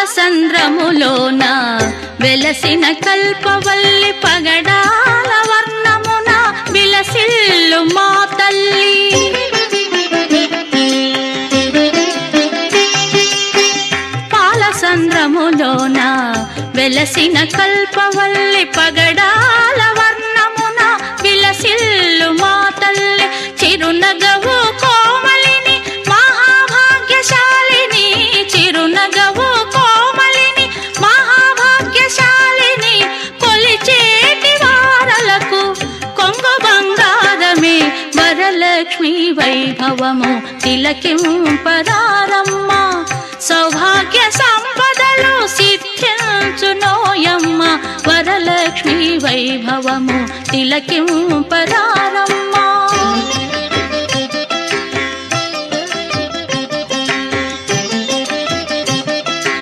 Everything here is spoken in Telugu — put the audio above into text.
పాలసంద్రములోన వెలసిన కల్పవల్లి పగడాల వర్ణమున విలసిల్లు మా తల్లి. పాలసంద్రములోన వెలసిన కల్పవల్లి పగడాల వర్ణమున విలసిల్లు మా తల్లి. చిరునగవు కోమలిని మహాభాగ్యశాలిని, చిరునగవు కోమలిని మహాభాగ్యశాలిని, కొలిచేటి వారలకు కొంగు బంగారమే వరలక్ష్మి వైభవము తిలకింపరారమ్మ. సౌభాగ్య సంపదలు సిద్ధించునోయమ్మ, వరలక్ష్మి వైభవము తిలకింపరారమ్మ.